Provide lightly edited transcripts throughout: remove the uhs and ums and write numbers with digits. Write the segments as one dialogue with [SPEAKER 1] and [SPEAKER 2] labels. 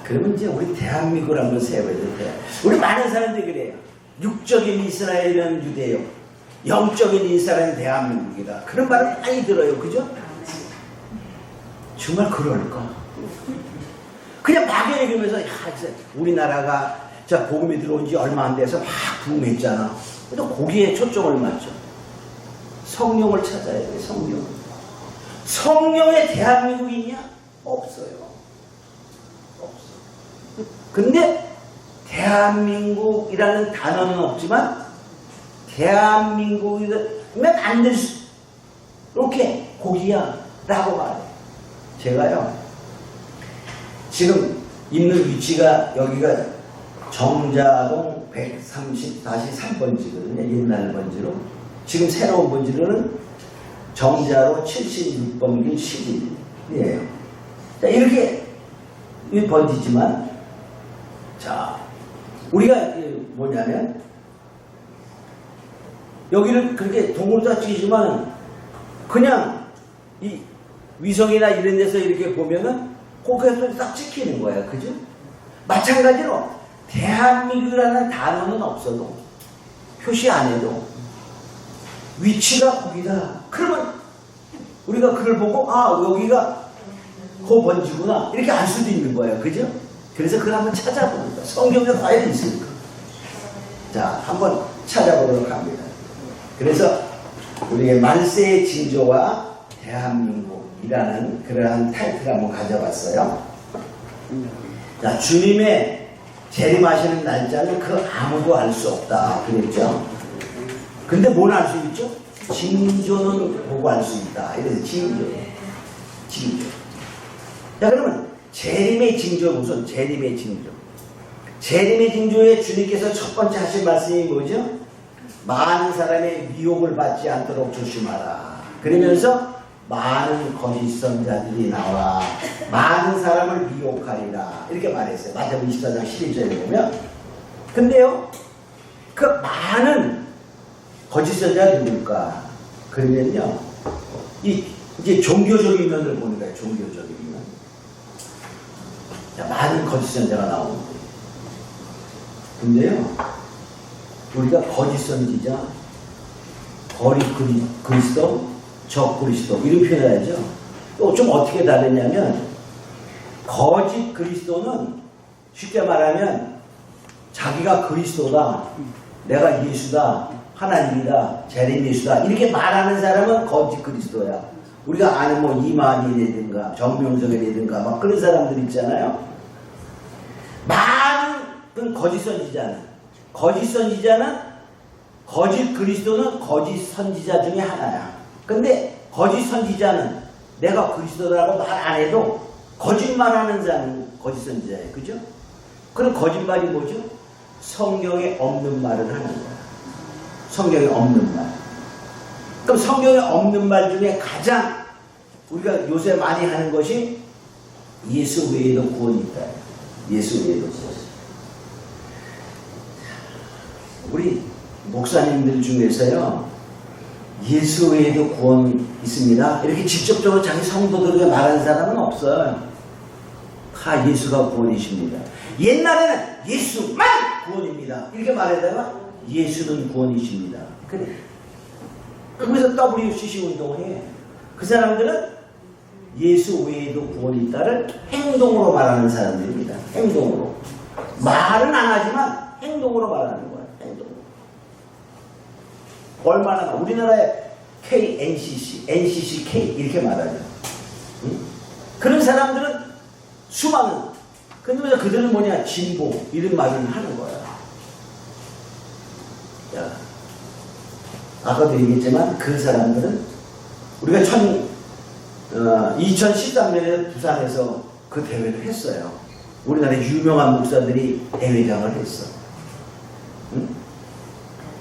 [SPEAKER 1] 그러면 이제 우리 대한민국을 한번 세워야 돼. 우리 많은 사람들이 그래요. 육적인 이스라엘은 유대요, 영적인 이스라엘은 대한민국이다. 그런 말을 많이 들어요. 그죠? 정말 그럴까? 그냥 막연히 그러면서 우리나라가 복음이 들어온 지 얼마 안 돼서 막 부흥했잖아. 근데 거기에 초점을 맞죠. 성령을 찾아야 돼. 성령. 성령의 대한민국이 있냐? 없어요. 없어. 근데 대한민국이라는 단어는 없지만 대한민국이면 안 될 수, 이렇게 고기야 라고 말해요. 제가요, 지금 있는 위치가 여기가 정자동 130-3번지거든요. 옛날 번지로. 지금 새로운 번지로는 정자로 76번길 11이에요. 자, 이렇게 번지지만, 자, 우리가 뭐냐면, 여기를 그렇게 동굴 다 찌지만, 그냥 이 위성이나 이런 데서 이렇게 보면은 거기에서 딱 찍히는 거야. 그죠? 마찬가지로 대한민국이라는 단어는 없어도, 표시 안 해도 위치가 거기다. 그러면 우리가 그걸 보고 여기가 그 번지구나 이렇게 알 수도 있는 거예요. 그죠? 그래서 그걸 한번 찾아보는 거야. 성경에 과연 있을까? 자, 한번 찾아보도록 합니다. 그래서 우리의 만세의 징조와 대한민국이라는 그러한 타이틀을 한번 가져봤어요. 자, 주님의 재림하시는 날짜는 그 아무도 알 수 없다 그랬죠. 근데 뭘 알 수 있죠? 징조는 보고 알 수 있다. 이래서 징조. 자, 그러면 재림의 징조, 무슨 재림의 징조? 재림의 징조에 주님께서 첫 번째 하신 말씀이 뭐죠? 많은 사람의 미혹을 받지 않도록 조심하라. 그러면서 많은 거짓 선자들이 나와 많은 사람을 미혹하리라. 이렇게 말했어요. 마태복음 24장 11절에 보면. 근데요, 그 많은 거짓 선자가 누굴까? 그러면요, 이제 종교적인 면을 보는 거예요. 종교적인 면. 자, 많은 거짓 선자가 나오는데. 근데요, 우리가 거짓 선지자, 거리 그리스도, 적 그리스도 이런 표현을 하죠. 또 좀 어떻게 다르냐면, 거짓 그리스도는 쉽게 말하면 자기가 그리스도다, 내가 예수다, 하나님이다, 재림 예수다 이렇게 말하는 사람은 거짓 그리스도야. 우리가 아는 뭐 이만희라든가 정명석이라든가 막 그런 사람들 있잖아요. 많은 거짓 선지자는, 거짓 그리스도는 거짓 선지자 중에 하나야. 근데 거짓 선지자는 내가 그리스도라고 말 안 해도 거짓말하는 자는 거짓 선지자예요. 그죠? 그럼 거짓말이 뭐죠? 성경에 없는 말을 하는 거야. 성경에 없는 말. 그럼 성경에 없는 말 중에 가장 우리가 요새 많이 하는 것이 예수 외에도 구원이 있다. 예수 외에도 구원. 우리 목사님들 중에서요, 예수 외에도 구원이 있습니다, 이렇게 직접적으로 자기 성도들에게 말하는 사람은 없어요. 다 예수가 구원이십니다. 옛날에는 예수만 구원입니다 이렇게 말하다가 예수는 구원이십니다. 그래. 그래서 WCC 운동을 해. 그 사람들은 예수 외에도 구원이 있다를 행동으로 말하는 사람들입니다. 행동으로. 말은 안 하지만 행동으로 말하는 거야. 행동으로. 얼마나 우리나라에 KNCC, NCCK 이렇게 말하죠. 응? 그런 사람들은 수많은. 근데 그들은 뭐냐? 진보 이런 말을 하는 거야. 야, 아까도 얘기했지만 그 사람들은 우리가 2013년에 부산에서 그 대회를 했어요. 우리나라의 유명한 목사들이 대회장을 했어. 응?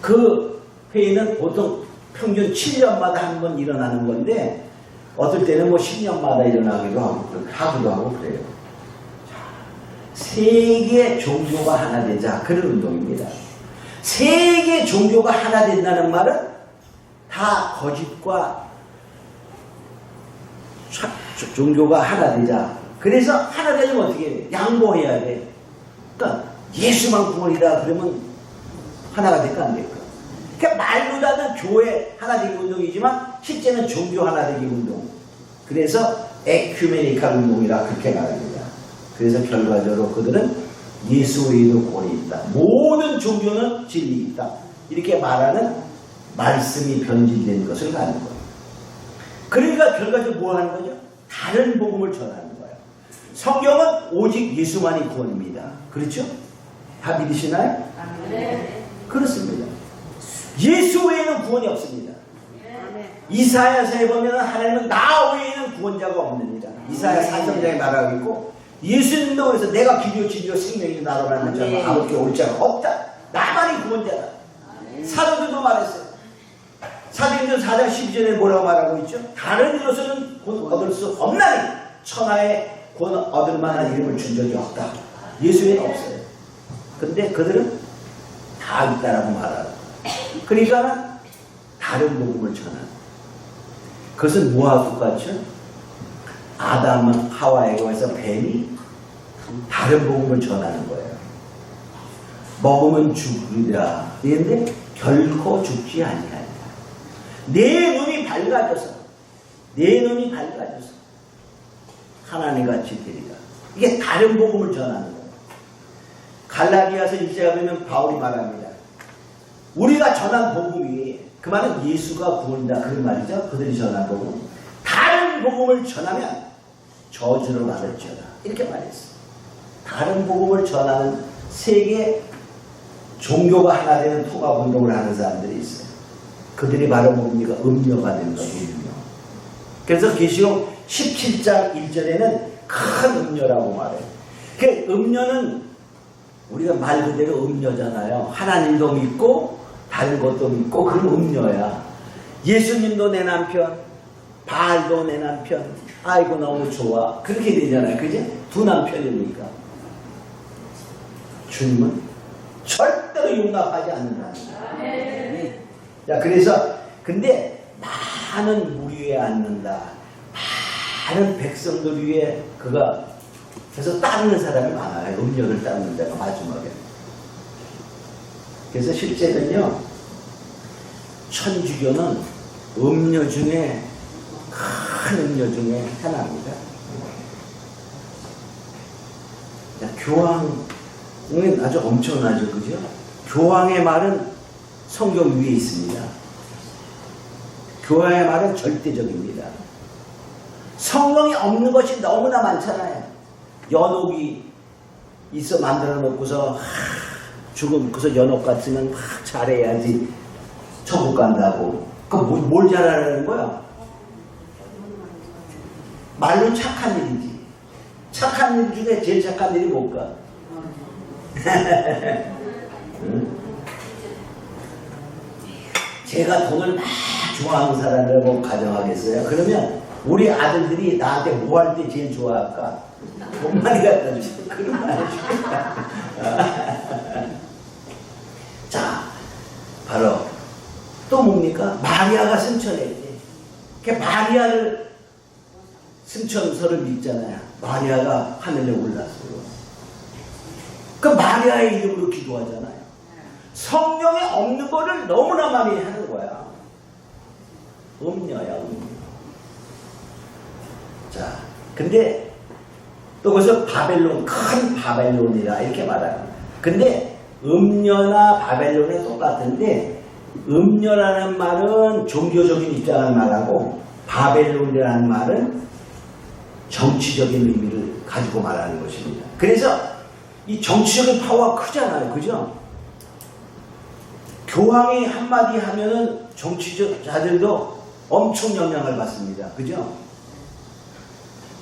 [SPEAKER 1] 그 회의는 보통 평균 7년마다 한 번 일어나는 건데 어떨 때는 뭐 10년마다 일어나기도 하고 그래요. 세계 종교가 하나 되자, 그런 운동입니다. 세계 종교가 하나 된다는 말은 다 거짓과 종교가 하나 되자, 그래서 하나 되려면 어떻게 해? 양보해야 돼. 그러니까 예수만 구원이다 그러면 하나가 될까 안 될까? 그러니까 말보다는 교회 하나 되기 운동이지만 실제는 종교 하나 되기 운동. 그래서 에큐메니칼 운동이라 그렇게 말합니다. 그래서 결과적으로 그들은 예수 외에도 구원이 있다. 모든 종교는 진리 있다. 이렇게 말하는 말씀이 변질된 것을 가는 거예요. 그러니까 결과적으로 뭐 하는 거죠? 다른 복음을 전하는 거예요. 성경은 오직 예수만이 구원입니다. 그렇죠? 다 믿으시나요?
[SPEAKER 2] 네.
[SPEAKER 1] 그렇습니다. 예수 외에는 구원이 없습니다. 이사야서에 보면 하나님은 나 외에는 구원자가 없느니라. 이사야 4장에 말하고 있고 예수님도 그래서 내가 길이요 진리요 생명이 나로 말하는 자가 아버지께 올 자가 없다. 나만이 구원자다. 사도들도 말했어요. 사도행전 4장 12절에 뭐라고 말하고 있죠? 다른 이로서는 곧 얻을 수 없나니 천하에 곧 얻을 만한 이름을 준 적이 없다. 예수에는 없어요. 근데 그들은 다 있다라고 말하고 그러니까 다른 복음을 전하는 그것은 뭐와 똑같죠? 아담은 하와에게서 뱀이 다른 복음을 전하는 거예요. 먹으면 죽으리라. 그런데 결코 죽지 아니하리라. 내 눈이 밝아져서 하나님같이 되리라. 이게 다른 복음을 전하는 거예요. 갈라디아서 1장에 보면 바울이 말합니다. 우리가 전한 복음이 그 말은 예수가 구원이다 그런 말이죠. 그들이 전한 복음. 다른 복음을 전하면 저주를 받을지어다. 이렇게 말했어요. 다른 복음을 전하는 세계 종교가 하나 되는 통합 운동을 하는 사람들이 있어요. 그들이 바로 뭡니까? 음료가 된 거예요. 음료. 그래서 계시록 17장 1절에는 큰 음료라고 말해요. 그 음료는 우리가 말 그대로 음료잖아요. 하나님도 믿고 다른 것도 믿고 그런 음료야. 예수님도 내 남편, 바알도 내 남편. 아이고 너무 좋아. 그렇게 되잖아요. 그지? 두 남편이니까. 주님은 절대로 용납하지 않는다. 자, 그래서 근데 많은 무리 위에 앉는다. 많은 백성들 위에 그가 그래서 따르는 사람이 많아요. 음료를 따르는 데가 마지막에. 그래서 실제는요, 천주교는 음료 중에 큰 음료 중에 하나입니다. 자, 교황은 아주 엄청나죠, 그죠? 교황의 말은 성경 위에 있습니다. 교황의 말은 절대적입니다. 성경이 없는 것이 너무나 많잖아요. 연옥이 있어 만들어 놓고서 죽음고서 연옥 같으면 잘해야지 천국 간다고. 그럼 뭘 잘하라는 거야? 말로 착한 일이지. 착한 일 중에 제일 착한 일이 뭘까? 응? 제가 돈을 막 좋아하는 사람이라고 가정하겠어요? 그러면 우리 아들들이 나한테 뭐 할 때 제일 좋아할까? 돈 많이 갖다 주고 그런 거 해주겠다. 자, 바로 또 뭡니까? 마리아가 승천했지. 그 마리아를 승천서를 믿잖아요. 마리아가 하늘에 올랐어요. 그 마리아의 이름으로 기도하잖아요. 성경에 없는 거를 너무나 많이 하는 거야. 음녀야, 음녀. 자, 근데 또 거기서 바벨론, 큰 바벨론이라 이렇게 말해요. 근데 음녀나 바벨론이 똑같은데 음녀라는 말은 종교적인 입장을 말하고 바벨론이라는 말은 정치적인 의미를 가지고 말하는 것입니다. 그래서 이 정치적인 파워가 크잖아요. 그죠? 교황이 한마디 하면은 정치자들도 엄청 영향을 받습니다. 그죠?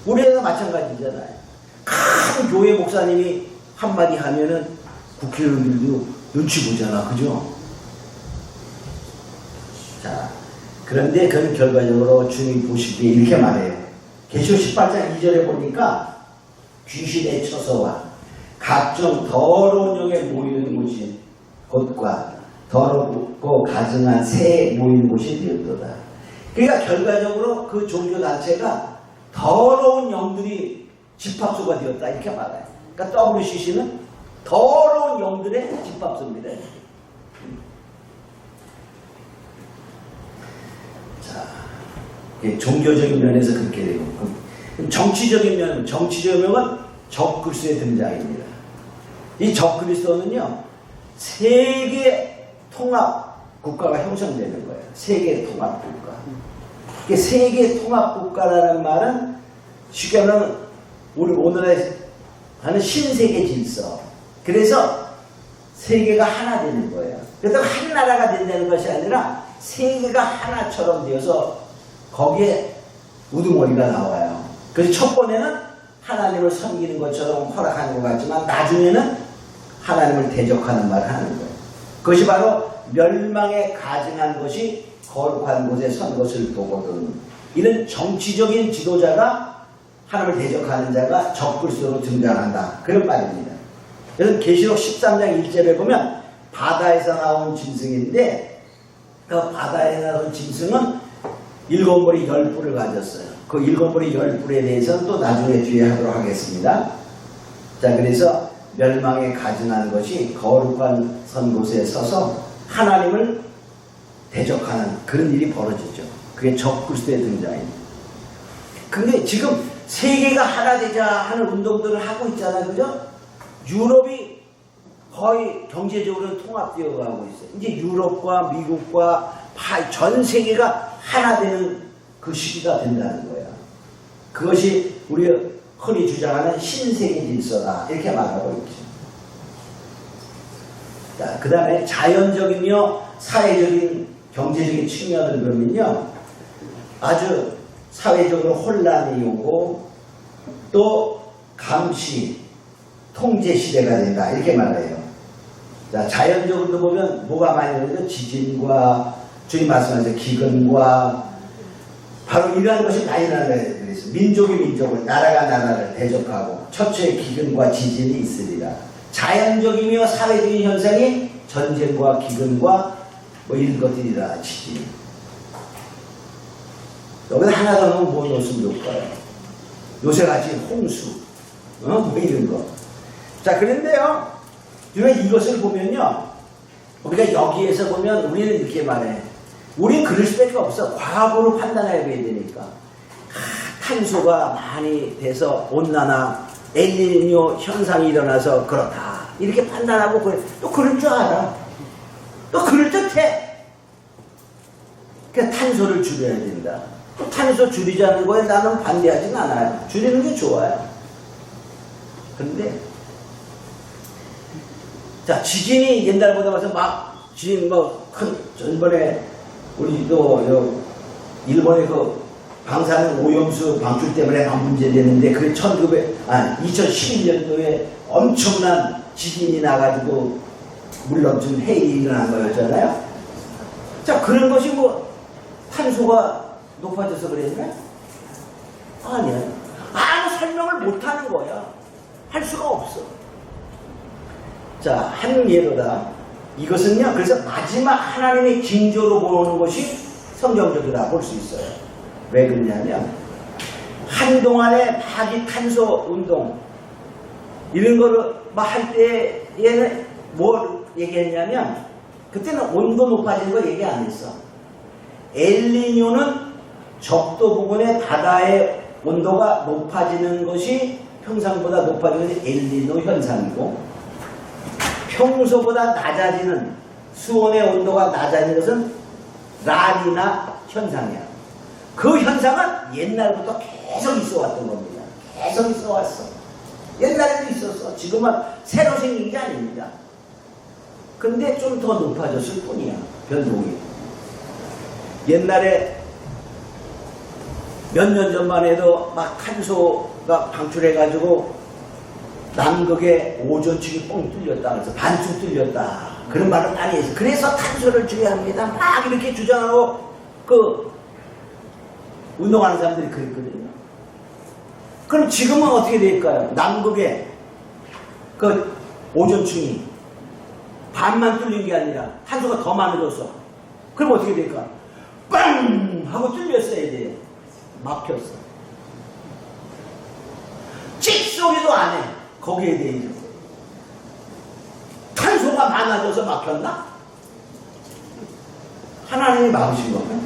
[SPEAKER 1] 우리나라 마찬가지잖아요. 큰 교회 목사님이 한마디 하면은 국회의원들도 눈치 보잖아. 그죠? 자, 그런데 그는 결과적으로 주님 보시기에 이렇게 말해요. 계시록 18장 2절에 보니까 귀신의 처소와 각종 더러운 영에 모이는 곳이 곳과 더럽고 가증한 새에 모이는 곳이 되었도다. 그러니까 결과적으로 그 종교단체가 더러운 영들이 집합소가 되었다 이렇게 말해요. 그러니까 WCC는 더러운 영들의 집합소입니다. 자, 종교적인 면에서 그렇게 되고, 정치적인 면은 적그리스도의 등장입니다. 이 적그리스도는요, 세계 통합 국가가 형성되는 거예요. 세계 통합 국가. 세계 통합 국가라는 말은 쉽게 말하면 우리 오늘날 하는 신세계 질서. 그래서 세계가 하나 되는 거예요. 그래서 한 나라가 된다는 것이 아니라 세계가 하나처럼 되어서 거기에 우두머리가 나와요. 그래서 첫 번에는 하나님을 섬기는 것처럼 허락하는 것 같지만 나중에는 하나님을 대적하는 말을 하는 거예요. 그것이 바로 멸망에 가증한 것이 거룩한 곳에 선 것을 보거든. 이는 정치적인 지도자가 하나님을 대적하는 자가 적그리스도로 등장한다. 그런 말입니다. 그래서 계시록 13장 1절에 보면 바다에서 나온 짐승인데 그 바다에 나온 짐승은 일곱 머리 10뿔을 가졌어요. 그 일곱 머리 10뿔에 대해서는 또 나중에 뒤에 하도록 하겠습니다. 자, 그래서 멸망에 가증하는 것이 거룩한 선 곳에 서서 하나님을 대적하는 그런 일이 벌어지죠. 그게 적그리스도의 등장입니다. 근데 지금 세계가 하나 되자 하는 운동들을 하고 있잖아요. 그죠? 유럽이 거의 경제적으로 통합되어 가고 있어요. 이제 유럽과 미국과 전 세계가 하나 되는 그 시기가 된다는 거예요. 그것이 우리가 흔히 주장하는 신세계 질서다. 이렇게 말하고 있죠. 자, 그 다음에 자연적이며 사회적인 경제적인 측면을 보면요. 아주 사회적으로 혼란이 오고 또 감시, 통제 시대가 된다. 이렇게 말해요. 자, 자연적으로 보면 뭐가 많이 오는데 지진과 주님 말씀하신 기근과 바로 이러한 것이 많이 일어나는 거예요. 민족이 민족을, 나라가 나라를 대적하고 처처의 기근과 지진이 있으리라. 자연적이며 사회적인 현상이 전쟁과 기근과 뭐 이런 것들이라. 지진. 여기다 하나 더 넣으면 뭐 넣었으면 좋을까요? 요새같이 홍수, 뭐 이런 거. 자, 그런데요, 우리가 이것을 보면요, 우리가 여기에서 보면 우리는 이렇게 말해. 우린 그럴 수밖에 없어. 과거로 판단해야 되니까. 탄소가 많이 돼서 온난화, 엘니뇨 현상이 일어나서 그렇다. 이렇게 판단하고 또 그럴 줄 알아. 또 그럴 듯해. 그러니까 탄소를 줄여야 된다. 또 탄소 줄이자는 거에 나는 반대하진 않아요. 줄이는 게 좋아요. 그런데 자, 지진이 옛날보다 봐서 막 지진 전번에 우리 또 일본의 그 방사능 오염수 방출 때문에 막 문제되는데 그게 2011년도에 엄청난 지진이 나가지고 물 넘치는 해일이 일어난 거였잖아요. 자, 그런 것이 뭐 탄소가 높아져서 그랬나? 아니야. 아무 설명을 못하는 거야. 할 수가 없어. 자, 한 예로다. 이것은요, 그래서 마지막 하나님의 징조로 보는 것이 성경적이라 볼 수 있어요. 왜 그러냐면, 한동안에 파기 탄소 운동, 이런 거를 막 할 때에는 뭘 얘기했냐면, 그때는 온도 높아지는 거 얘기 안 했어. 엘니뇨는 적도 부근의 바다의 온도가 높아지는 것이 평상보다 높아지는 엘니뇨 현상이고, 평소보다 낮아지는 수온의 온도가 낮아지는 것은 라니나 현상이야. 그 현상은 옛날부터 계속 있어 왔던 겁니다. 계속 있어 왔어. 옛날에도 있었어. 지금은 새로 생긴 게 아닙니다. 근데 좀 더 높아졌을 뿐이야. 변동이. 옛날에 몇 년 전만 해도 막 탄소가 방출해가지고 남극의 오존층이 뻥 뚫렸다. 그래서 반쯤 뚫렸다. 그런 말을 많이 해서. 그래서 탄소를 줄여야 합니다. 막 이렇게 주장하고 운동하는 사람들이 그랬거든요. 그럼 지금은 어떻게 될까요? 남극의 오존층이 반만 뚫린 게 아니라 탄소가 더 많아졌어. 그럼 어떻게 될까? 빵! 하고 뚫렸어야 돼. 막혔어. 찡! 물속에도 안 해. 거기에 대해서. 탄소가 많아져서 막혔나? 하나님이 막으신 거예요.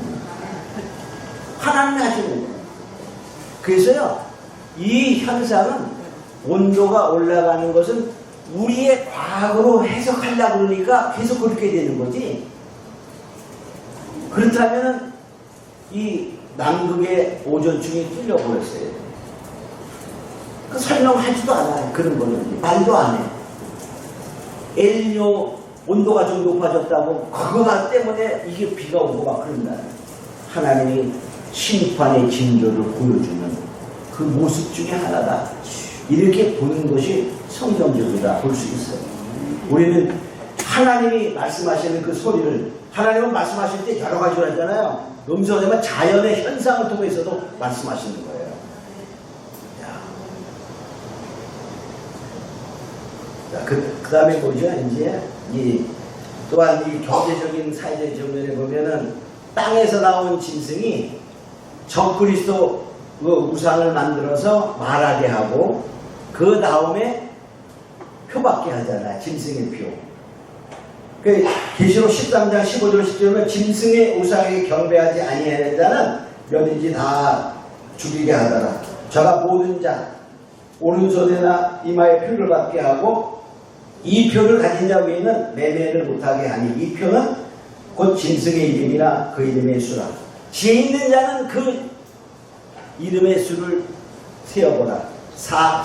[SPEAKER 1] 하나님이 하시는 거예요. 그래서요, 이 현상은 온도가 올라가는 것은 우리의 과거로 해석하려고 그러니까 계속 그렇게 되는 거지. 그렇다면 이 남극의 오존층이 뚫려버렸어요. 그 설명하지도 않아요. 그런 거는 말도 안 해. 엘니뇨 온도가 좀 높아졌다고 그거 때문에 이게 비가 오고 막 그런다. 하나님이 심판의 징조를 보여주는 그 모습 중에 하나다. 이렇게 보는 것이 성경적이다 볼 수 있어요. 우리는 하나님이 말씀하시는 그 소리를, 하나님은 말씀하실 때 여러 가지로 하잖아요. 음성되면 자연의 현상을 통해서도 말씀하시는 거예요. 자, 그 다음에 뭐죠? 이제 또한 이 경제적인 사회적인 측면에 보면은 땅에서 나온 짐승이 적그리스도 그 우상을 만들어서 말하게 하고 그 다음에 표받게 하잖아요. 짐승의 표. 그 계시록 13장 15절 10절은 짐승의 우상에게 경배하지 아니하는 자는 몇인지 다 죽이게 하더라. 저가 모든 자 오른손이나 이마에 표를 받게 하고 이 표를 가진 자 외에는 매매를 못하게 하니 이 표는 곧 짐승의 이름이나 그 이름의 수라. 지혜 있는 자는 그 이름의 수를 세어보라.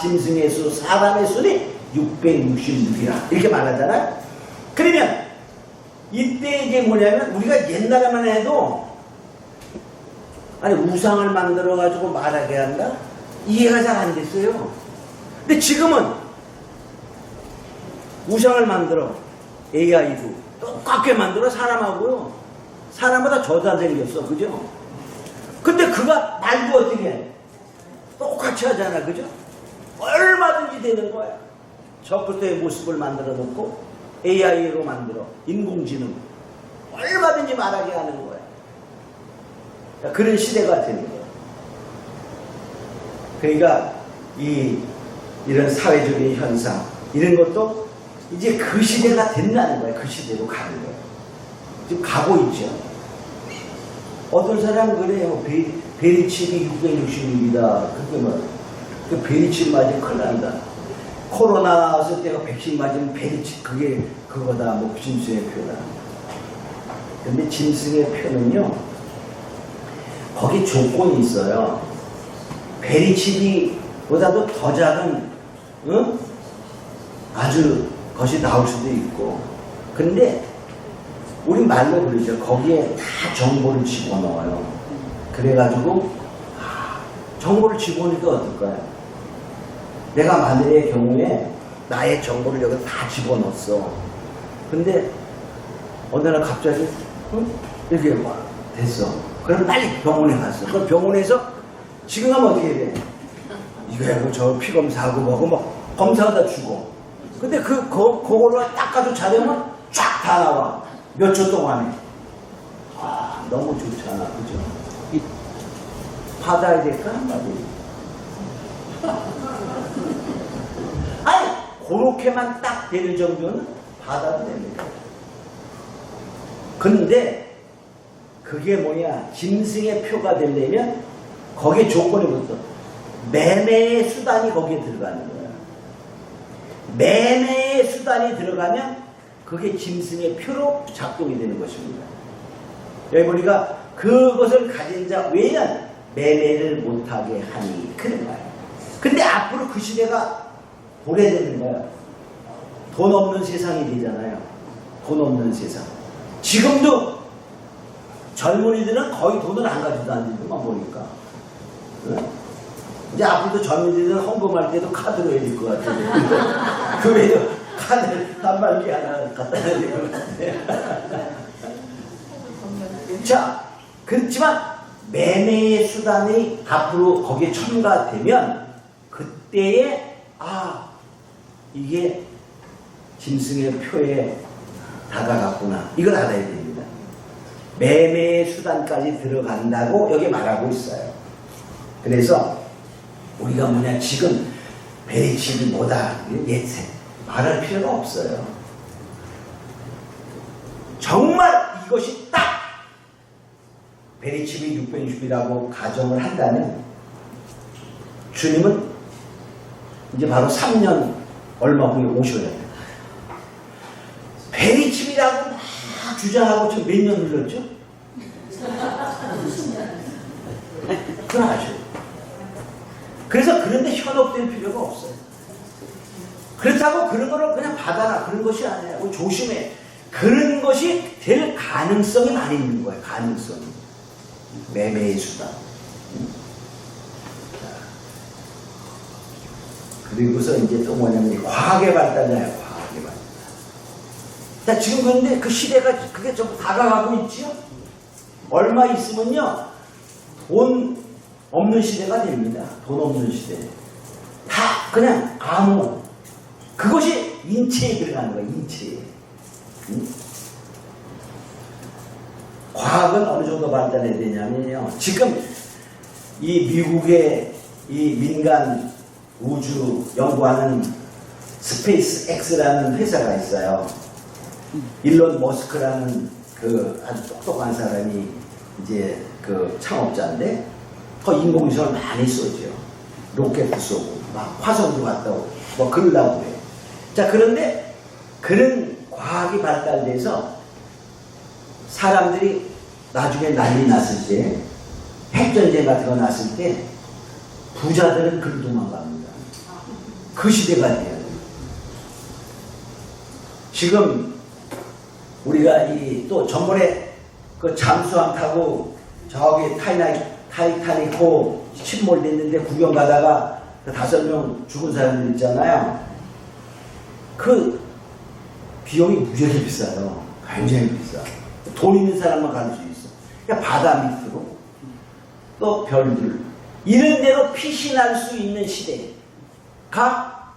[SPEAKER 1] 짐승의 수, 사람의 수는 666이라. 이렇게 말하잖아요. 그러면 이때 이게 뭐냐면 우리가 옛날에만 해도 아니 우상을 만들어 가지고 말하게 한다? 이해가 잘 안 됐어요. 근데 지금은 우상을 만들어 AI도 똑같게 만들어 사람하고요. 사람마다 저자 생겼어. 그죠? 근데 그가 말도 어떻게 해? 똑같이 하잖아. 그죠? 얼마든지 되는 거야. 저부터의 모습을 만들어 놓고 AI로 만들어 인공지능 얼마든지 말하게 하는 거야. 그런 시대가 되는 거야. 그러니까 이런 사회적인 현상 이런 것도 이제 그 시대가 된다는 거야. 그 시대로 가는 거야. 지금 가고 있죠. 어떤 사람은 그래요. 베리칩이 666이다. 그게 뭐, 그 베리칩 맞으면 큰일 난다. 코로나 왔을 때가 백신 맞으면 베리칩, 그거다. 뭐, 짐승의 표다. 근데 짐승의 표는요, 거기 조건이 있어요. 베리칩이 보다도 더 작은, 응? 아주 것이 나올 수도 있고. 근데, 우리 말로 그러죠. 거기에 다 정보를 집어넣어요. 그래가지고 정보를 집어넣으니까 어떨까요? 내가 만일의 경우에 나의 정보를 여기 다 집어넣었어. 근데 어느 날 갑자기 이렇게 됐어. 그럼 빨리 병원에 갔어. 그럼 병원에서 지금 하면 어떻게 해야 돼? 이거 저 피검사하고 뭐고 뭐 검사하다 죽어. 근데 그걸로 딱 가지고 자려면 쫙 다 나와. 몇 초 동안에. 너무 좋잖아. 그죠? 받아야 될까? 한마디. 아니, 그렇게만 딱 되는 정도는 받아도 됩니다. 근데, 그게 뭐냐. 짐승의 표가 되려면, 거기에 조건이 뭐죠? 매매의 수단이 거기에 들어가는 거야. 매매의 수단이 들어가면, 그게 짐승의 표로 작동이 되는 것입니다. 여기 보니까 그것을 가진 자 외에는 매매를 못하게 하니 그런 거예요. 근데 앞으로 그 시대가 오래되는 거예요. 돈 없는 세상이 되잖아요. 돈 없는 세상. 지금도 젊은이들은 거의 돈을 안 가지고 다니는데만 보니까. 응? 이제 앞으로도 젊은이들은 헌금할 때도 카드로 해야 될 것 같아요. 그 외에도 카드 단말기 하나 갖다 놔야 될 것 같아요. 자, 그렇지만 매매의 수단이 앞으로 거기에 첨가되면 그때에 이게 짐승의 표에 다가갔구나. 이걸 알아야 됩니다. 매매의 수단까지 들어간다고 여기 말하고 있어요. 그래서 우리가 뭐냐 지금 베리칩이 뭐다 말할 필요가 없어요. 정말 이것이 딱 베리칩이 660이라고 가정을 한다면 주님은 이제 바로 3년 얼마 후에 오셔야 돼요. 베리칩이라고 막 주장하고 지금 몇 년 흘렀죠? 그건 아죠. 그래서 그런데 현혹될 필요가 없어요. 그렇다고 그런 거를 그냥 받아라 그런 것이 아니에요. 조심해. 그런 것이 될 가능성이 많이 있는 거예요. 가능성이. 매매의 수단. 그리고서 이제 또 뭐냐면 과학의 발달이잖아요. 과학의 발달. 자, 지금 그런데 그 시대가 그게 좀 다가가고 있지요? 얼마 있으면요. 돈 없는 시대가 됩니다. 돈 없는 시대. 다 그냥 아무. 그것이 인체에 들어가는 거예요. 인체에. 응? 과학은 어느 정도 발달해야 되냐면요. 지금 이 미국의 이 민간 우주 연구하는 스페이스 X라는 회사가 있어요. 일론 머스크라는 그 아주 똑똑한 사람이 이제 그 창업자인데 더 인공지능을 많이 쏘죠. 로켓도 쏘고 막 화성도 갔다 오고 뭐 그러려고 그래요. 자, 그런데 그런 과학이 발달돼서 사람들이 나중에 난리 났을 때 핵전쟁 같은 거 났을 때 부자들은 그로 도망갑니다. 그 시대가 돼요. 지금 우리가 이 또 전번에 그 잠수함 타고 저기 타이타닉호 침몰됐는데 구경 가다가 그 5명 죽은 사람들 있잖아요. 그 비용이 무지하게 비싸요. 굉장히 비싸. 돈 있는 사람만 갈 수 있어. 그러니까 바다 밑으로 또 별들 이런 데로 피신할 수 있는 시대가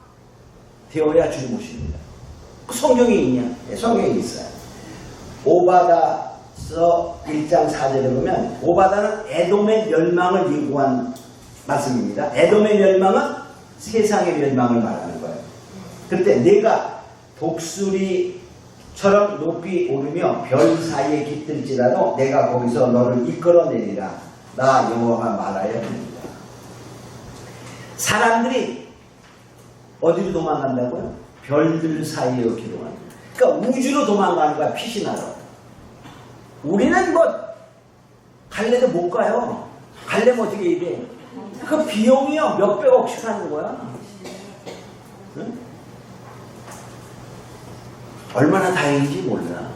[SPEAKER 1] 되어야 주님 오십니다. 그 성경에 있냐? 네, 성경에 있어요. 오바다서 1장 4절에 보면 오바다는 에돔의 멸망을 예고한 말씀입니다. 에돔의 멸망은 세상의 멸망을 말하는 거예요. 그때 내가 독수리처럼 높이 오르며 별 사이에 깃들지라도 내가 거기서 너를 이끌어내리라. 나 여호와가 말하여 합니다. 사람들이 어디로 도망간다고요? 별들 사이에 기도하는. 그러니까 우주로 도망가는 거야. 피신하러. 우리는 뭐 갈래도 못 가요. 갈래면 어떻게 이래? 그 비용이요 몇백억씩 하는 거야. 응? 얼마나 다행인지 몰라.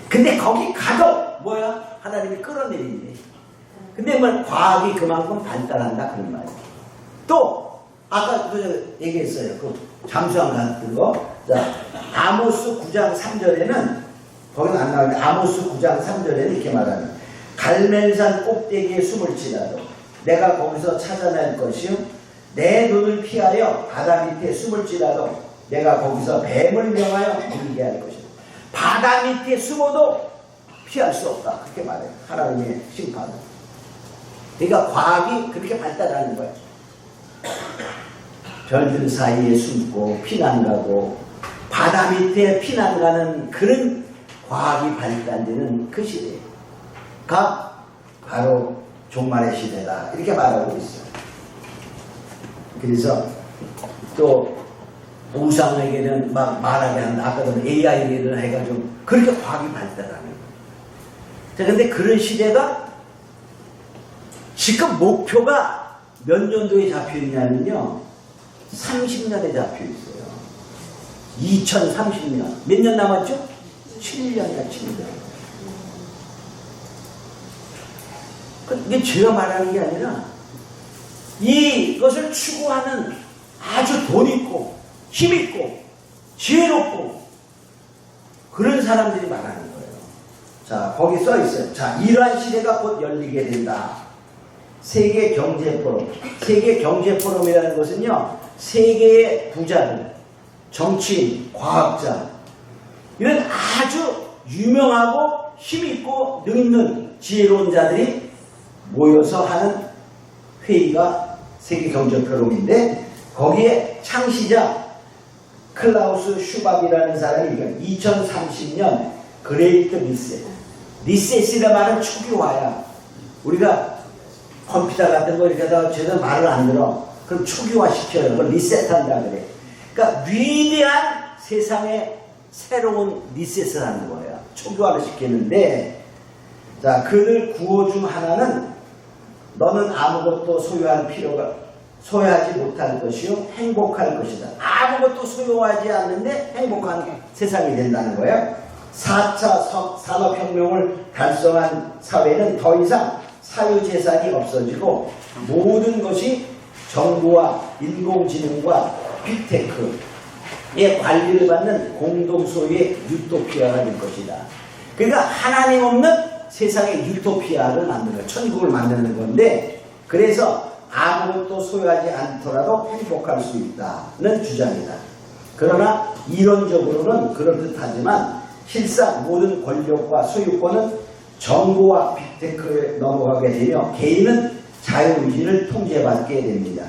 [SPEAKER 1] 근데 거기 가도 뭐야? 하나님이 끌어내리네. 근데 뭐 과학이 그만큼 발달한다 그런 말이야. 또 아까 얘기했어요. 그 잠수함 같은 거. 자, 아모스 9장 3절에는 거기는 안 나오는데 아모스 9장 3절에는 이렇게 말하는 갈멜산 꼭대기에 숨을 치라도 내가 거기서 찾아낼 것이요 내 눈을 피하여 바다 밑에 숨을 치라도 내가 거기서 뱀을 명하여 물게 할 것이다. 바다 밑에 숨어도 피할 수 없다. 그렇게 말해요. 하나님의 심판은. 그러니까 과학이 그렇게 발달하는 거예요. 별들 사이에 숨고 피난 가고 바다 밑에 피난 가는 그런 과학이 발달되는 그 시대가 바로 종말의 시대다. 이렇게 말하고 있어요. 그래서 또 우상에게는 막 말하게 한다. 아까도 AI를 해가지고 그렇게 과학이 발달하는 거예요. 자, 근데 그런 시대가 지금 목표가 몇 년도에 잡혀 있냐면요. 30년에 잡혀 있어요. 2030년. 몇 년 남았죠? 7년이야, 7년. 이게 제가 말하는 게 아니라 이것을 추구하는 아주 돈 있고 힘 있고 지혜롭고 그런 사람들이 말하는 거예요. 자, 거기 써 있어요. 자, 이러한 시대가 곧 열리게 된다. 세계 경제 포럼. 세계 경제 포럼이라는 것은요, 세계의 부자들, 정치인, 과학자, 이런 아주 유명하고 힘있고 능있는 지혜로운 자들이 모여서 하는 회의가 세계 경제 포럼인데, 거기에 창시자 클라우스 슈밥이라는 사람이 2030년 그레이트 리셋. 리셋이라 말은 초기화야. 우리가 컴퓨터 같은 거 이렇게 하다가 제대로 말을 안 들어. 그럼 초기화 시켜요. 그걸 리셋한다 그래. 그러니까 위대한 세상의 새로운 리셋을 하는 거예요. 초기화를 시키는데, 자, 그들 구호 중 하나는 너는 아무것도 소유하지 못할 것이요 행복할 것이다. 아무것도 소유하지 않는데 행복한 세상이 된다는 거예요. 4차 산업혁명을 달성한 사회는 더 이상 사유재산이 없어지고 모든 것이 정부와 인공지능과 빅테크의 관리를 받는 공동소유의 유토피아가 될 것이다. 그러니까 하나님 없는 세상의 유토피아를 만드는 거예요. 천국을 만드는 건데, 그래서 아무것도 소유하지 않더라도 행복할 수 있다는 주장이다. 그러나 이론적으로는 그럴듯하지만 실상 모든 권력과 소유권은 정부와 빅테크에 넘어가게 되며 개인은 자유의지를 통제받게 됩니다.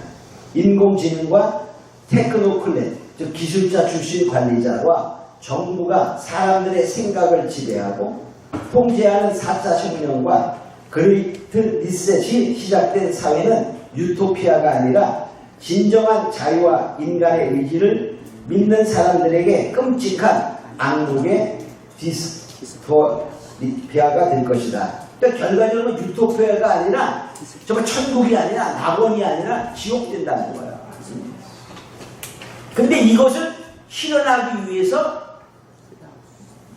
[SPEAKER 1] 인공지능과 테크노클렛, 즉 기술자 출신 관리자와 정부가 사람들의 생각을 지배하고 통제하는 4차 혁명과 그레이트 리셋이 시작된 사회는 유토피아가 아니라 진정한 자유와 인간의 의지를 믿는 사람들에게 끔찍한 악몽의 디스토피아가 될 것이다. 그러니까 결과적으로 유토피아가 아니라 정말 천국이 아니라 낙원이 아니라 지옥 된다는 거야. 근데 이것을 실현하기 위해서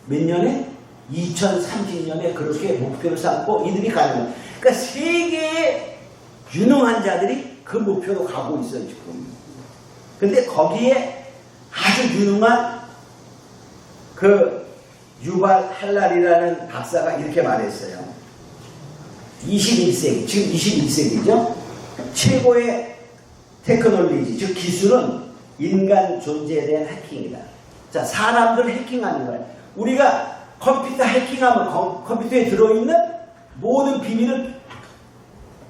[SPEAKER 1] 몇 년에? 2030년에 그렇게 목표를 삼고 이들이 가는 거야. 그러니까 세계의 유능한 자들이 그 목표로 가고 있어요, 지금. 근데 거기에 아주 유능한 그 유발 할랄이라는 박사가 이렇게 말했어요. 21세기, 지금 21세기죠. 최고의 테크놀로지, 즉 기술은 인간 존재에 대한 해킹이다. 자, 사람들 해킹하는 거예요. 우리가 컴퓨터 해킹하면 컴퓨터에 들어있는 모든 비밀을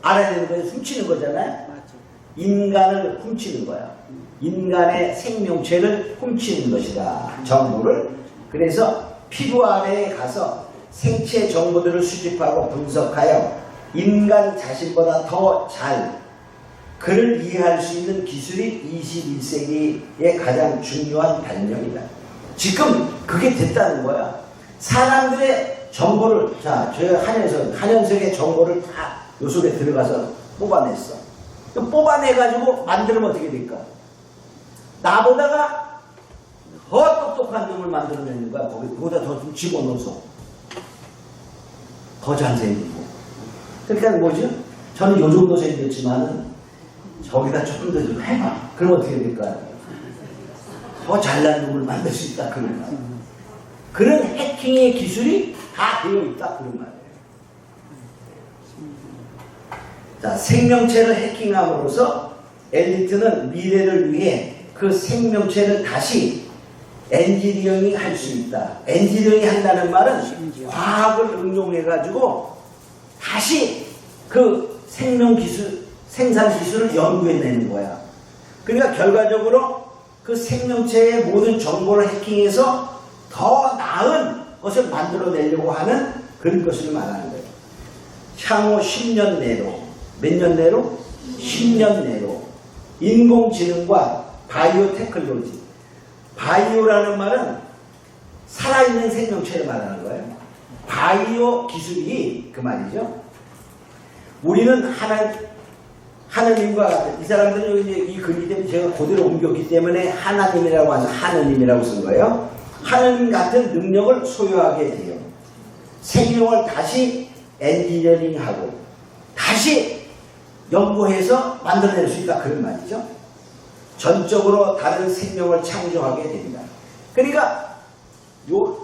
[SPEAKER 1] 알아내는 거예요. 훔치는 거잖아요. 인간을 훔치는 거야. 인간의 생명체를 훔치는 것이다. 정보를. 그래서 피부 아래에 가서 생체 정보들을 수집하고 분석하여 인간 자신보다 더 잘 그를 이해할 수 있는 기술이 21세기의 가장 중요한 발명이다. 지금 그게 됐다는 거야. 사람들의 정보를, 자, 저희가 한현석의 정보를 다 요 속에 들어가서 뽑아냈어. 뽑아내가지고 만들면 어떻게 될까? 나보다가 더 똑똑한 놈을 만들어내는 거야. 거기다 더 좀 집어넣어서. 더 잘생기고. 그러니까 뭐죠? 저는 요 정도 생겼지만은 저기다 조금 더 좀 해봐. 그럼 어떻게 될까요? 더 잘난 놈을 만들 수 있다. 그런 말. 그런 해킹의 기술이 다 되어 있다. 그런 말이에요. 자, 생명체를 해킹함으로써 엘리트는 미래를 위해 그 생명체를 다시 엔지니어링 할 수 있다. 엔지니어링 한다는 말은 과학을 응용해가지고 다시 그 생산 기술을 연구해내는 거야. 그러니까 결과적으로 그 생명체의 모든 정보를 해킹해서 더 나은 것을 만들어내려고 하는 그런 것을 말하는 거예요. 향후 10년 내로, 몇 년 내로? 10년 내로 인공지능과 바이오 테크놀로지, 바이오라는 말은 살아있는 생명체를 말하는 거예요. 바이오 기술이 그 말이죠. 우리는 하느님과 같은, 이 사람들은 이제 이 글이 때문에 제가 그대로 옮겼기 때문에 하나님이라고 하는 하느님이라고 쓴 거예요. 하느님 같은 능력을 소유하게 돼요. 생명을 다시 엔지니어링하고 다시 연구해서 만들어낼 수 있다. 그런 말이죠. 전적으로 다른 생명을 창조하게 됩니다. 그러니까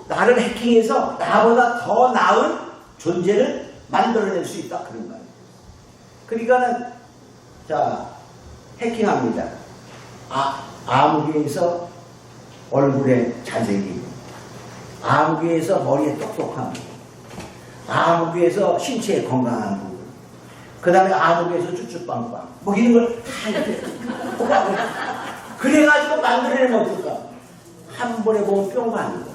[SPEAKER 1] 나를 해킹해서 나보다 더 나은 존재를 만들어낼 수 있다. 그런 말이에요. 그러니까는 자, 해킹합니다. 아무개에서 얼굴에 잘생기고, 아무개에서 머리에 똑똑함, 아무개에서 신체에 건강한 부분, 그 다음에 아무개에서 쭈쭈빵빵, 뭐 이런 걸 다 이렇게 그래가지고 만들어내면 어떨까? 한 번에 보면 뿅 가는 거야.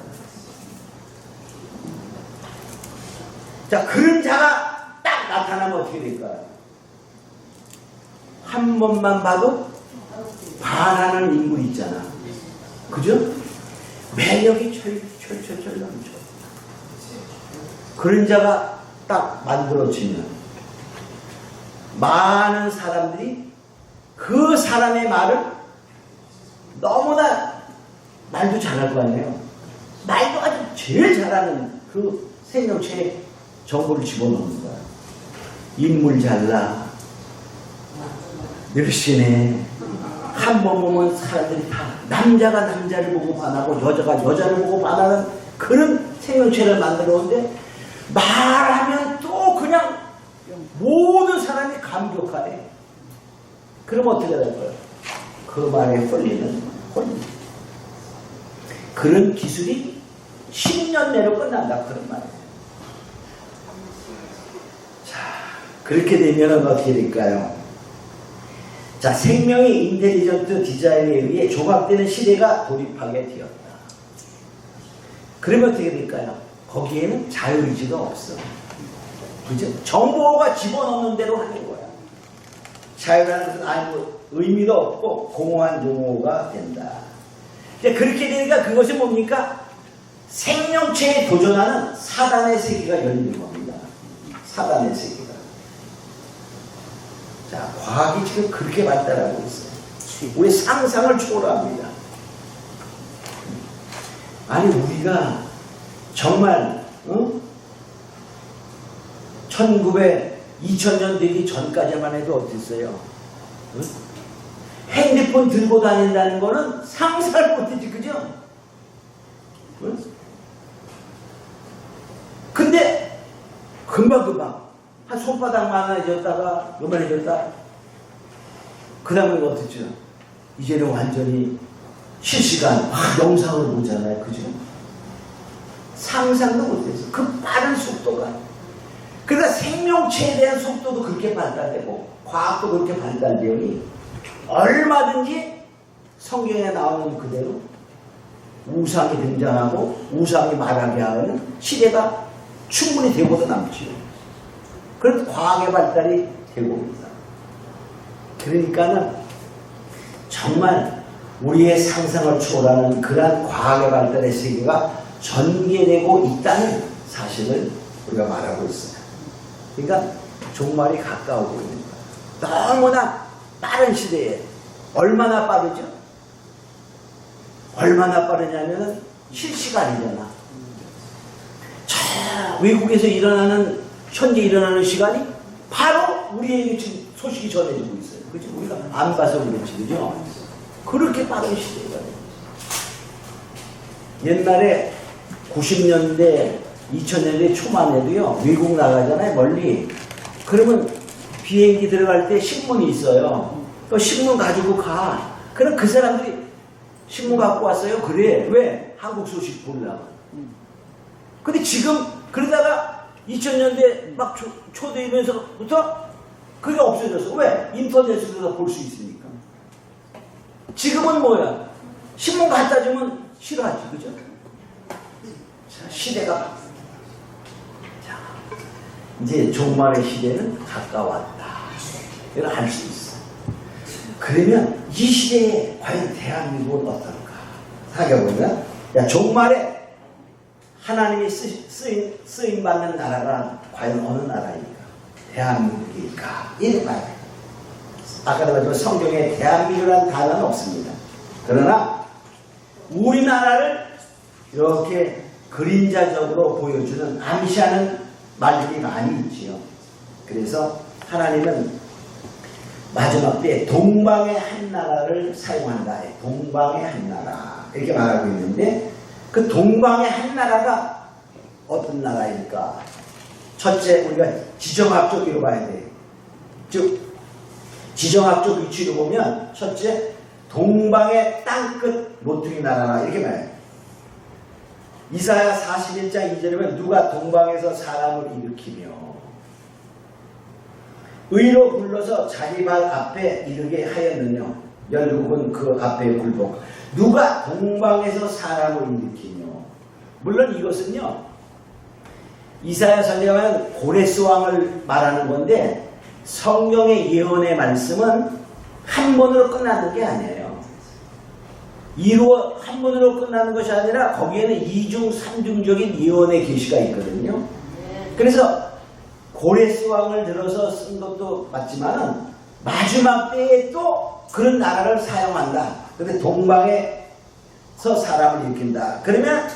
[SPEAKER 1] 자, 그런 자가 딱 나타나면 어떻게 될까요? 한 번만 봐도 반하는 인물 있잖아. 그죠? 매력이 철철철 넘쳐. 그런 자가 딱 만들어지면 많은 사람들이 그 사람의 말을 너무나 말도 잘할 거 아니에요. 말도 아주 제일 잘하는 그 생명체에 정보를 집어넣는 거야. 인물 잘나, 늘씬해. 한 번 보면 사람들이 다 남자가 남자를 보고 반하고 여자가 여자를 보고 반하는 그런 생명체를 만들어 오는데 말하면 또 그냥 모든 사람이 감격하네. 그럼 어떻게 될 거예요? 그 말에 홀리는 홀리. 그런 기술이 10년 내로 끝난다. 그런 말이에요. 자, 그렇게 되면 어떻게 될까요? 자, 생명의 인텔리전트 디자인에 의해 조각되는 시대가 돌입하게 되었다. 그러면 어떻게 될까요? 거기에는 자유의지가 없어. 그죠? 정보가 집어넣는 대로 하는 거야. 자유라는 것은 아무 의미도 없고 공허한 용어가 된다. 그렇게 되니까 그것이 뭡니까? 생명체에 도전하는 사단의 세계가 열리는 겁니다. 사단의 세계가. 자, 과학이 지금 그렇게 발달하고 있어요. 우리 상상을 초월합니다. 아니, 우리가 정말 2000년 되기 전까지만 해도 어땠어요? 핸드폰 들고 다닌다는 거는 상상을 못했지, 그죠? 근데 금방금방 한 손바닥만해졌다가 요만해졌다. 그 다음에 어떻죠? 이제는 완전히 실시간 영상을 보잖아요, 그죠? 상상도 못했어. 그 빠른 속도가. 그러니까 생명체에 대한 속도도 그렇게 발달되고 과학도 그렇게 발달되니 얼마든지 성경에 나오는 그대로 우상이 등장하고 우상이 말하게 하는 시대가 충분히 되고도 남지요. 그래서 과학의 발달이 되고 있다. 그러니까는 정말 우리의 상상을 초월하는 그러한 과학의 발달의 세계가 전개되고 있다는 사실을 우리가 말하고 있어요. 그러니까 종말이 가까워지고 있는 거예요. 너무나 빠른 시대에 얼마나 빠르죠? 얼마나 빠르냐면 실시간이잖아. 자, 외국에서 현재 일어나는 시간이 바로 우리에게 지금 소식이 전해지고 있어요. 그죠? 우리가 안 봐서 그렇지, 그죠? 그렇게 빠른 시대가 옛날에 90년대, 2000년대 초만 해도요, 외국 나가잖아요, 멀리. 그러면 비행기 들어갈 때 신문이 있어요. 그 신문 가지고 가. 그럼 그 사람들이 신문 갖고 왔어요? 그래. 왜? 한국 소식 보려고. 근데 지금, 그러다가 2000년대 막 초되면서부터 그게 없어졌어. 왜? 인터넷으로 볼 수 있으니까. 지금은 뭐야? 신문 갖다 주면 싫어하지, 그죠? 자, 시대가. 자, 이제 종말의 시대는 가까웠다. 이걸 알 수 있어. 그러면 이 시대에 과연 대한민국은 어떨까? 생각해보면, 야, 종말에 하나님이 쓰임받는 나라가 과연 어느 나라일까? 대한민국일까? 이런 말. 아까도 말했지만 성경에 대한민국이라는 단어는 없습니다. 그러나 우리나라를 이렇게 그림자적으로 보여주는 암시하는 말들이 많이 있지요. 그래서 하나님은 마지막 때에 동방의 한 나라를 사용한다. 동방의 한 나라 이렇게 말하고 있는데 그 동방의 한 나라가 어떤 나라일까? 첫째, 우리가 지정학적으로 봐야 돼. 즉 지정학적 위치로 보면 첫째, 동방의 땅끝 모퉁이 나라라 이렇게 말해요. 이사야 41장 2절에 보면 누가 동방에서 사람을 일으키며 의로 불러서 자기 발 앞에 이르게 하였느냐. 열국은 그 앞에 굴복. 누가 동방에서 사람을 일으키며. 물론 이것은요, 이사야 설명은 고레스 왕을 말하는 건데, 성경의 예언의 말씀은 한 번으로 끝나는 게 아니에요. 한 번으로 끝나는 것이 아니라 거기에는 이중, 삼중적인 예언의 계시가 있거든요. 그래서 고레스 왕을 들어서 쓴 것도 맞지만은 마지막 때에 또 그런 나라를 사용한다. 근데 동방에서 사람을 일으킨다. 그러면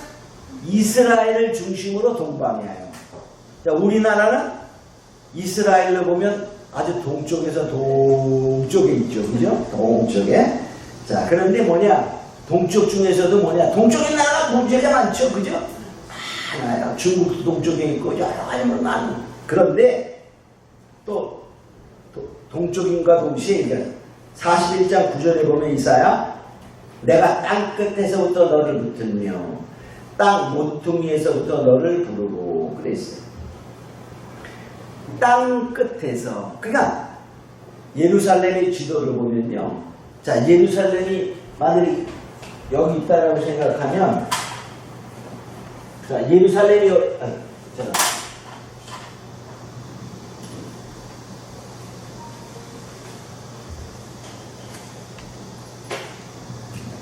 [SPEAKER 1] 이스라엘을 중심으로 동방이에요. 자, 우리나라는 이스라엘로 보면 아주 동쪽에서 동쪽에 있죠. 그죠? 동쪽에. 자, 그런데 뭐냐? 동쪽 중에서도 뭐냐? 동쪽에 나라가 문제가 많죠. 그죠? 많아요. 중국도 동쪽에 있고 여러 가지 많은. 그런데 또 동쪽인과 동시에 41장 9절에 보면 이사야, 내가 땅 끝에서부터 너를 붙들며 땅 모퉁이에서부터 너를 부르고 그랬어요. 땅 끝에서. 그러니까 예루살렘의 지도를 보면요. 자, 예루살렘이 만약에 여기 있다라고 생각하면, 자, 예루살렘이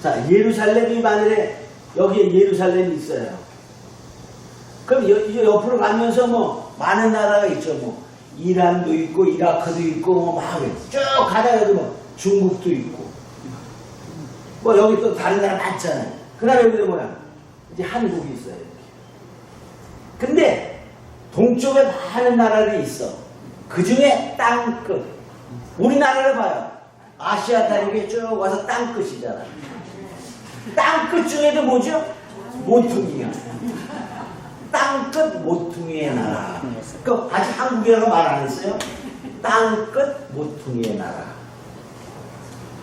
[SPEAKER 1] 자, 예루살렘이 만일에 여기에 예루살렘이 있어요. 그럼 옆으로 가면서 뭐 많은 나라가 있죠. 뭐 이란도 있고 이라크도 있고 뭐 막 쭉 가다가도 뭐 중국도 있고 뭐 여기 또 다른 나라 많잖아요. 그 다음에 여기도 뭐야? 이제 한국이 있어요. 이렇게. 근데 동쪽에 많은 나라들이 있어. 그 중에 땅끝. 우리나라를 봐요. 아시아 다리에 쭉 와서 땅끝이잖아. 땅끝 중에도 뭐죠? 모퉁이야. 땅끝 모퉁이의 나라. 그 아직 한국이라고 말 안 했어요? 땅끝 모퉁이의 나라.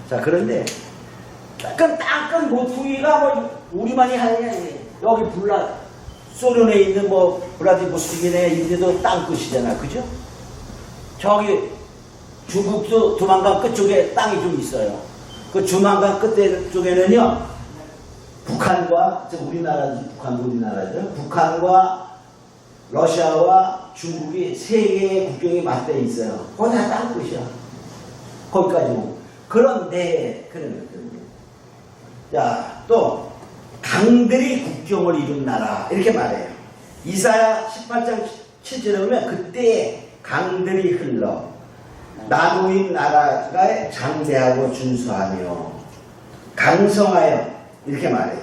[SPEAKER 1] 자, 그런데 그럼 땅끝 모퉁이가 뭐 우리만이 하느냐? 여기 소련에 있는 뭐 블라디보스토크에 있는데도 땅끝이잖아. 그죠? 저기 중국도 두만강 끝쪽에 땅이 좀 있어요. 그 두만강 끝 쪽에는요, 북한과, 우리나라죠. 북한과 러시아와 중국이 세 개의 국경이 맞대어 있어요. 거기 다 땅끝이야. 거기까지 뭐. 그런데, 자, 또, 강들이 국경을 이룬 나라. 이렇게 말해요. 이사야 18장 7절에 보면, 그때 강들이 흘러, 나누인 나라가 장대하고 준수하며, 강성하여, 이렇게 말해요.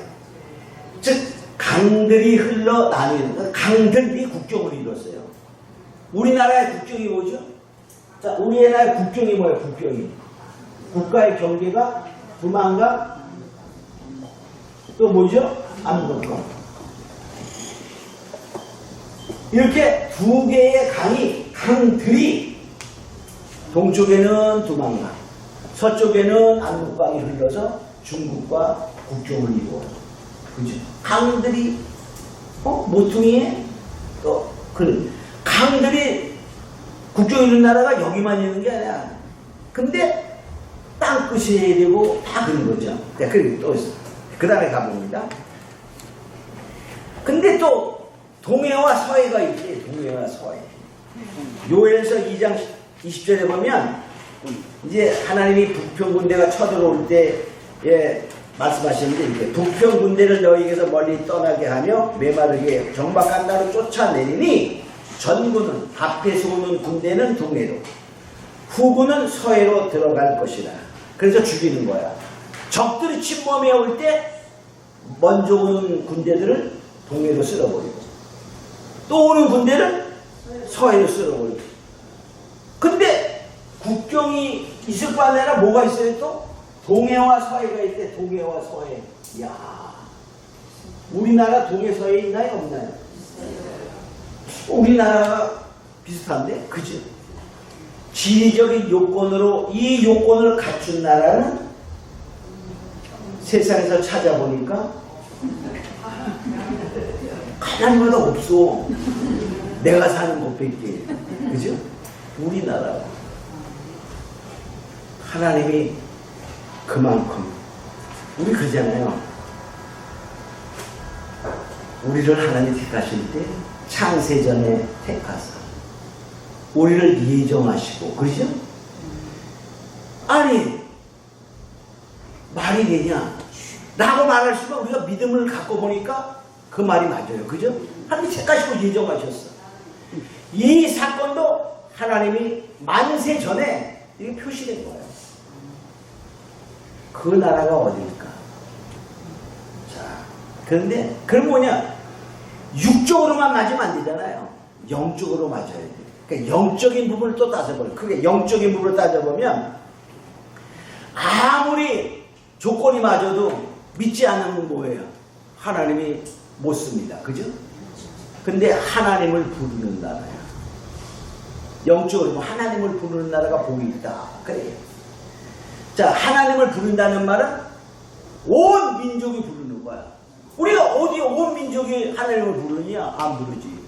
[SPEAKER 1] 즉, 강들이 흘러 나뉘는, 강들이 국경을 이뤘어요. 우리나라의 국경이 뭐죠? 자, 우리나라의 국경이 뭐예요? 국경이. 국가의 경계가 두만강, 또 뭐죠? 압록강. 이렇게 두 개의 강들이 동쪽에는 두만강, 서쪽에는 압록강이 흘러서 중국과 국경을 이루어요. 그죠? 강들이, 모퉁이에, 또, 강들이 국경을 이룬 나라가 여기만 있는 게 아니야. 근데, 땅끝이 해야 되고, 다 그런 거죠. 네, 그리고 또, 그 다음에 가봅니다. 근데 또, 동해와 서해가 있지, 동해와 서해. 요엘서 2장 20절에 보면, 이제 하나님이 북평 군대가 쳐들어올 때, 말씀하시는데, 이렇게 북평 군대를 너희에게서 멀리 떠나게 하며 메마르게 정박한 나로 쫓아내리니 전군은 앞에서 오는 군대는 동해로, 후군은 서해로 들어갈 것이라. 그래서 죽이는 거야. 적들이 침범해 올 때 먼저 오는 군대들을 동해로 쓸어버리고, 또 오는 군대를 서해로 쓸어버리고. 근데 국경이 있을 거 아니라 뭐가 있어요 또? 동해와 서해가 있대. 동해와 서해. 이야, 우리나라 동해 서해 있나요 없나요? 우리나라가 비슷한데, 그죠? 지리적인 요건으로 이 요건을 갖춘 나라는 세상에서 찾아보니까 하나님마다 없어. 내가 사는 곳밖에. 그죠? 우리나라 하나님이 그만큼 우리 그러잖아요. 우리를 하나님 택하실 때 창세전에 택하사 우리를 예정하시고 그러죠? 아니 말이 되냐? 라고 말할 수가 우리가 믿음을 갖고 보니까 그 말이 맞아요. 그죠? 하나님이 택하시고 예정하셨어. 이 사건도 하나님이 만세 전에 이게 표시된 거예요. 그 나라가 어디일까? 자, 그런데 그건 뭐냐? 육적으로만 맞으면 안 되잖아요. 영적으로 맞아야 돼. 그러니까 영적인 부분을 또 따져버려. 그게 영적인 부분을 따져보면 아무리 조건이 맞아도 믿지 않으면 뭐예요? 하나님이 못 씁니다. 그죠? 근데 하나님을 부르는 나라야. 영적으로 하나님을 부르는 나라가 복이 있다. 그래요. 자, 하나님을 부른다는 말은 온 민족이 부르는 거야. 우리가 어디 온 민족이 하나님을 부르느냐? 안 부르지.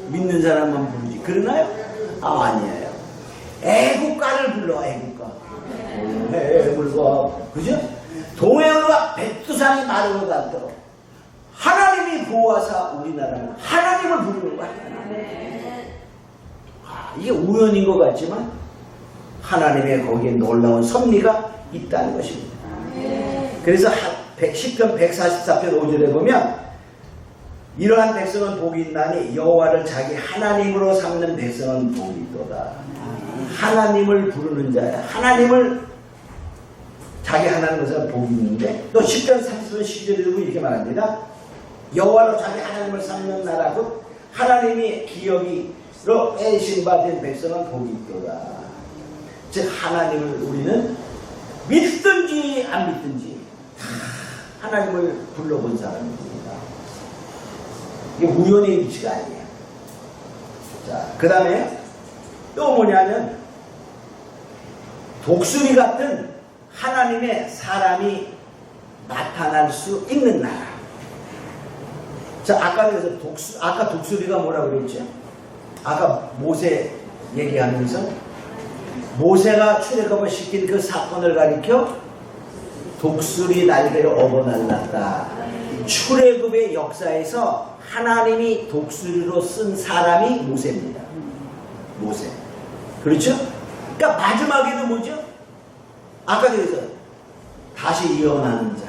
[SPEAKER 1] 믿는 사람만 부르지. 그러나요? 아니에요. 애국가를 불러. 애국가. 애물과 그죠? 동해물과 백두산이 마르고 닿도록 하나님이 보호하사 우리나라는 하나님을 부르는 거야. 이게 우연인 것 같지만 하나님의 거기에 놀라운 섭리가 있다는 것입니다. 그래서 시편 144편 5절에 보면 이러한 백성은 복이 있나니 여호와를 자기 하나님으로 삼는 백성은 복이 있도다. 하나님을 부르는 자야. 하나님을 자기 하나님으로 복이 있는데 또 시편 30편 12절에도 이렇게 말합니다. 여호와로 자기 하나님을 삼는 나라 곧 하나님이 기업이로 애신 받은 백성은 복이 있도다. 즉 하나님을 우리는 믿든지 안 믿든지 다 하나님을 불러본 사람입니다. 이게 우연의 일치가 아니에요. 자, 그 다음에 또 뭐냐면 독수리 같은 하나님의 사람이 나타날 수 있는 나라. 자, 아까 독수리가 뭐라고 그랬죠? 아까 모세 얘기하면서 모세가 출애굽을 시킨 그 사건을 가리켜 독수리 날개를 업어날랐다. 출애굽의 역사에서 하나님이 독수리로 쓴 사람이 모세입니다. 모세. 그렇죠? 그러니까 마지막에도 뭐죠? 아까 그래서 다시 예언하는 자,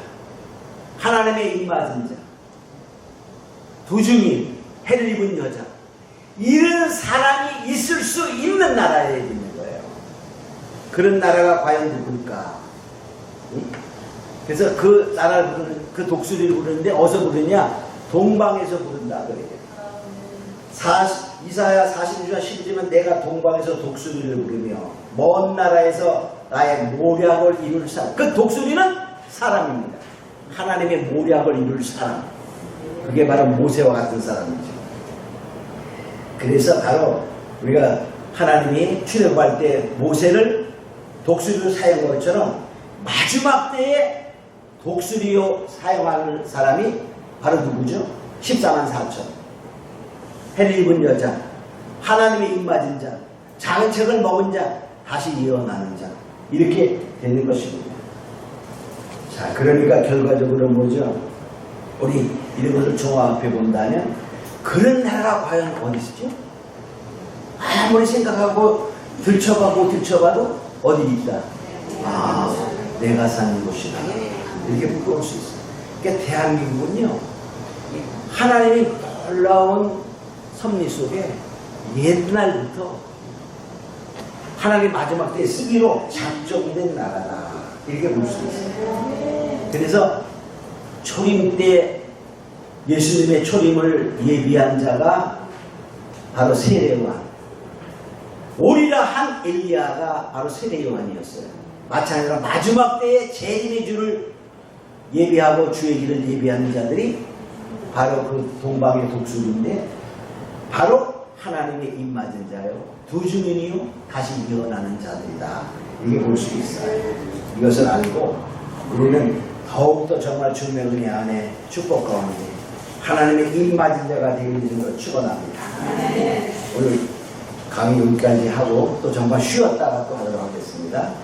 [SPEAKER 1] 하나님의 입맞은 자, 도중인, 해를 입은 여자, 이런 사람이 있을 수 있는 나라에 있는 거예요. 그런 나라가 과연 누굴까? 그래서 그 나라를 부르는, 그 독수리를 부르는데 어디서 부르냐? 동방에서 부른다 그래요. 이사야 46장 12절은 내가 동방에서 독수리를 부르며 먼 나라에서 나의 모략을 이룰 사람. 그 독수리는 사람입니다. 하나님의 모략을 이룰 사람. 그게 바로 모세와 같은 사람이죠. 그래서 바로 우리가 하나님이 출애굽할 때 모세를 독수리로 사용한 것처럼 마지막 때에 독수리로 사용하는 사람이 바로 누구죠? 14만 4천. 해를 입은 여자, 하나님의 입맞은 자, 작은 책을 먹은 자, 다시 예언하는 자. 이렇게 되는 것입니다. 자, 그러니까 결과적으로 뭐죠? 우리 이런 것을 종합해 본다면 그런 나라가 과연 어디 있죠? 아무리 생각하고 들춰봐도 어디 있다? 아, 내가 사는 곳이다. 이렇게 볼 수 있어요. 그러니까 대한민국은요, 하나님의 놀라운 섭리 속에 옛날부터 하나님 마지막 때에 쓰기로 작정된 나라다. 이렇게 볼 수 있어요. 그래서 초림 때 예수님의 초림을 예비한 자가 바로 세례요한. 오리라 한 엘리야가 바로 세례요한이었어요. 마찬가지로 마지막 때에 재림의 주를 예비하고 주의 길을 예비하는 자들이 바로 그 동방의 독수리인데 바로 하나님의 입맞은 자요. 두 증인이요 다시 예언하는 자들이다. 이게 볼 수 있어요. 이것을 알고 우리는 더욱더 정말 주님의 은혜 안에 축복 가운데 하나님의 입맞은 자가 되는 걸 축원합니다. 오늘 강의 여기까지 하고 또 정말 쉬었다가 또 하도록 하겠습니다.